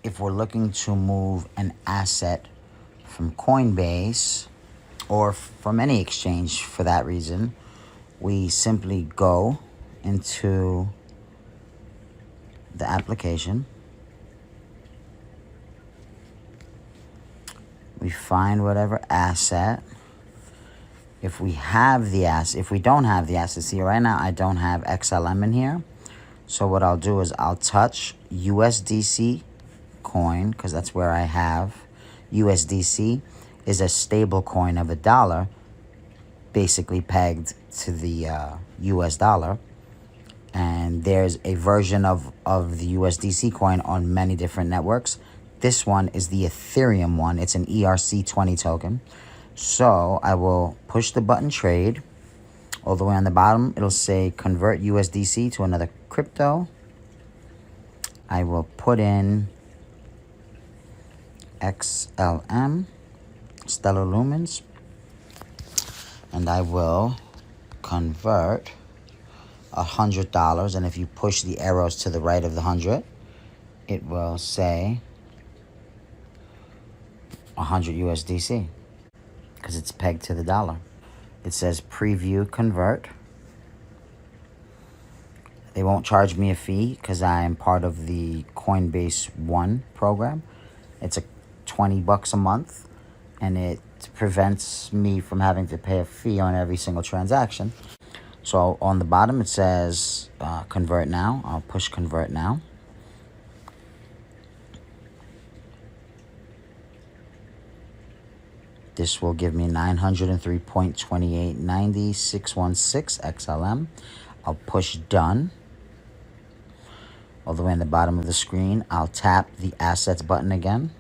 if we're looking to move an asset from Coinbase or from any exchange for that reason, we simply go into the application. We find whatever asset. If we have the asset, if we don't have the asset, see right now I don't have XLM in here. So what I'll do is I'll touch USDC coin, because that's where I have. USDC is a stable coin of $1, basically pegged to the US dollar. And there's a version of the USDC coin on many different networks. This one is the Ethereum one. It's an ERC20 token. So I will push the button trade. All the way on the bottom, it'll say convert USDC to another crypto. I will put in XLM, Stellar Lumens, and I will convert $100. And if you push the arrows to the right of the 100, it will say 100 USDC because it's pegged to the dollar. It says preview convert. They won't charge me a fee because I am part of the Coinbase One program. It's $20 a month, and it prevents me from having to pay a fee on every single transaction. So on the bottom it says convert now. I'll push convert now. This will give me 903.2890.616 XLM. I'll push done. All the way in the bottom of the screen, I'll tap the assets button again.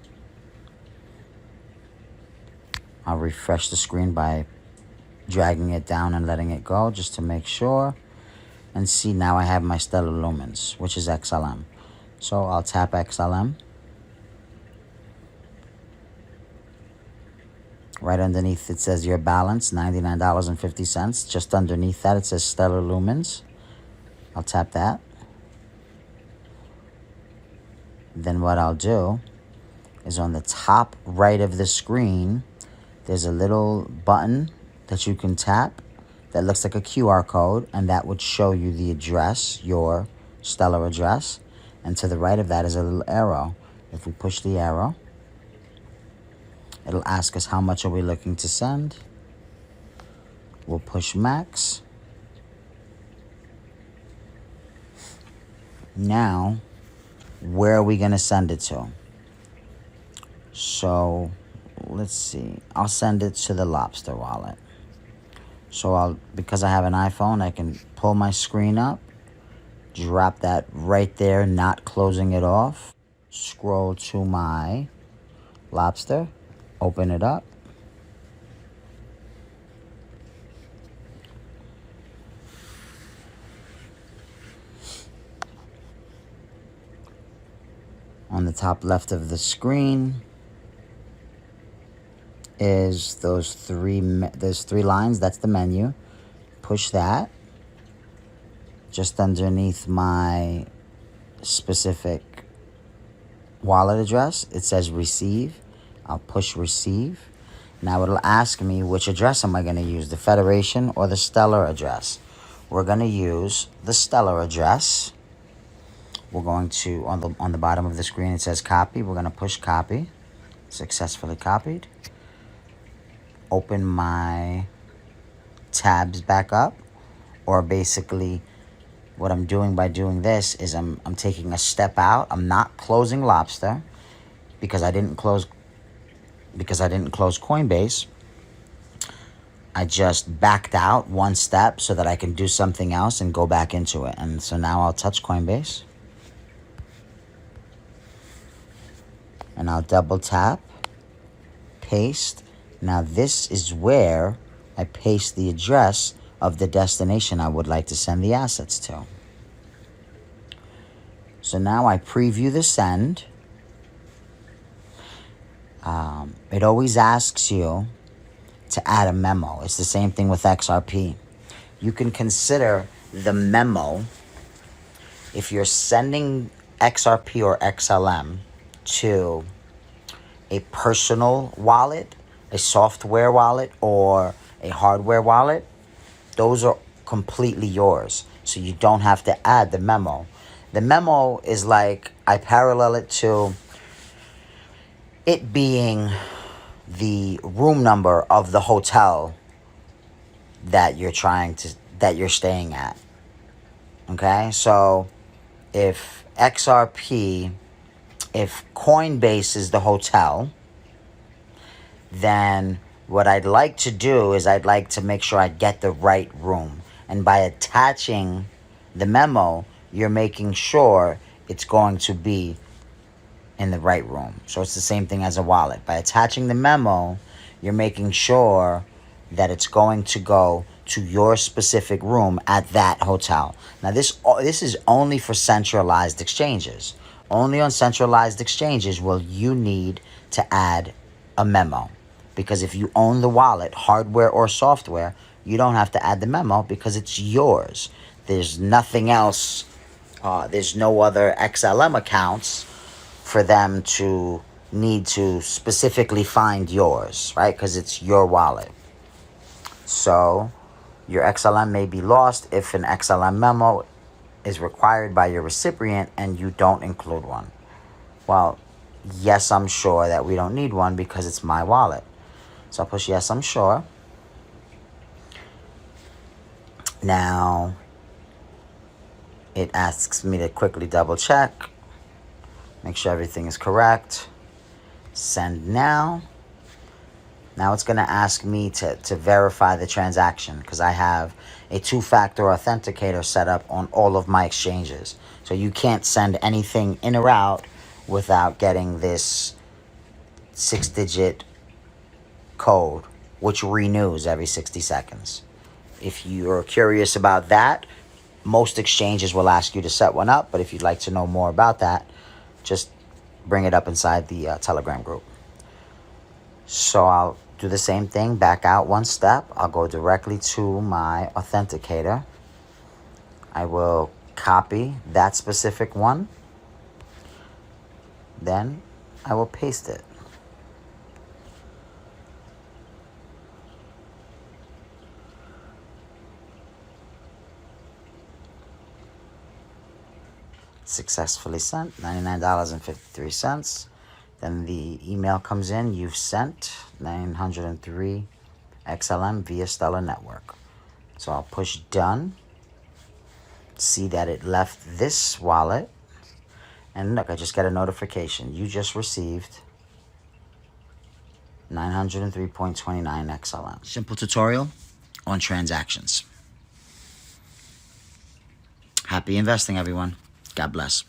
I'll refresh the screen by dragging it down and letting it go just to make sure. And see, now I have my Stellar Lumens, which is XLM. So I'll tap XLM. Right underneath it says your balance, $99.50. Just underneath that it says Stellar Lumens. I'll tap that. Then what I'll do is on the top right of the screen, there's a little button that you can tap that looks like a QR code, and that would show you the address, your Stellar address. And to the right of that is a little arrow. If we push the arrow, it'll ask us how much are we looking to send. We'll push max. Now, where are we going to send it to? So, let's see. I'll send it to the Lobster wallet. So because I have an iPhone, I can pull my screen up, drop that right there, not closing it off. Scroll to my Lobster. Open it up. On the top left of the screen is those three lines. That's the menu. Push that. Just underneath my specific wallet address, it says receive. I'll push receive. Now it'll ask me which address am I going to use, the Federation or the Stellar address. We're going to use the Stellar address. We're going to, on the bottom of the screen, it says copy. We're going to push copy. Successfully copied. Open my tabs back up. Or basically, what I'm doing by doing this is I'm taking a step out. I'm not closing Lobster because I didn't close Coinbase. I just backed out one step so that I can do something else and go back into it. And so now I'll touch Coinbase. And I'll double tap, paste. Now this is where I paste the address of the destination I would like to send the assets to. So now I preview the send. It always asks you to add a memo. It's the same thing with XRP. You can consider the memo if you're sending XRP or XLM to a personal wallet, a software wallet, or a hardware wallet, those are completely yours. So you don't have to add the memo. The memo is like, I parallel it to it being the room number of the hotel that you're staying at. Okay? So if Coinbase is the hotel, then what I'd like to do is I'd like to make sure I get the right room. And by attaching the memo, you're making sure it's going to be in the right room. So it's the same thing as a wallet. By attaching the memo, you're making sure that it's going to go to your specific room at that hotel. Now this is only for centralized exchanges. Only on centralized exchanges will you need to add a memo. Because if you own the wallet, hardware or software, you don't have to add the memo because it's yours. There's nothing else. There's no other XLM accounts for them to need to specifically find yours, right? Because it's your wallet. So your XLM may be lost if an XLM memo is required by your recipient and you don't include one. Well, yes, I'm sure that we don't need one because it's my wallet. So I'll push yes, I'm sure. Now, it asks me to quickly double check, make sure everything is correct. Send now. Now it's going to ask me to verify the transaction because I have a two-factor authenticator set up on all of my exchanges. So you can't send anything in or out without getting this 6-digit code, which renews every 60 seconds. If you're curious about that, most exchanges will ask you to set one up, but if you'd like to know more about that, just bring it up inside the Telegram group. So I'll do the same thing, back out one step. I'll go directly to my authenticator. I will copy that specific one. Then I will paste it. Successfully sent, $99.53. Then the email comes in, you've sent 903 XLM via Stellar Network. So I'll push done. See that it left this wallet. And look, I just got a notification. You just received 903.29 XLM. Simple tutorial on transactions. Happy investing, everyone. God bless.